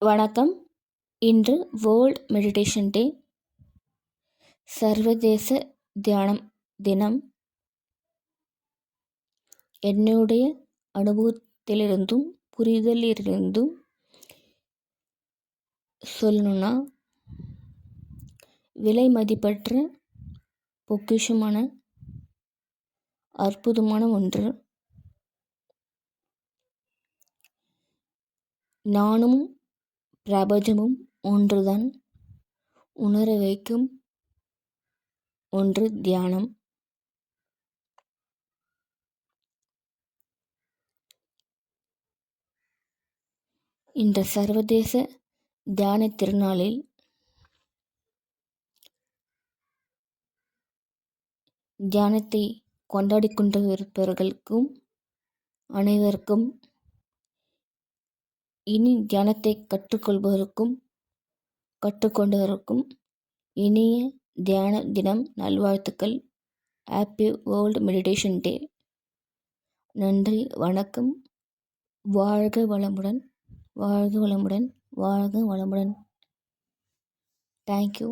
வணக்கம். இன்று world meditation டே, சர்வதேச தியானம் தினம். என்னுடைய அனுபவத்திலிருந்தும் புரிதலிருந்தும் சொல்லணும்னா, விலை மதிப்பற்ற பொக்கிஷமான அற்புதமான ஒன்று. நானும் பிரபஞ்சமும் ஒன்றுதான் உணர வைக்கும் ஒன்று தியானம். இந்த சர்வதேச தியான திருநாளில் தியானத்தை கொண்டாடி கொண்டிருப்பவர்களுக்கும் அனைவருக்கும், இனி தியானத்தை கற்றுக்கொள்பவருக்கும் கற்றுக்கொண்டவருக்கும் இனிய தியான தினம் நல்வாழ்த்துக்கள். ஹாப்பி வேர்ல்ட் மெடிடேஷன் டே. நன்றி, வணக்கம். வாழ்க வளமுடன், வாழ்க வளமுடன், வாழ்க வளமுடன். தேங்க்யூ.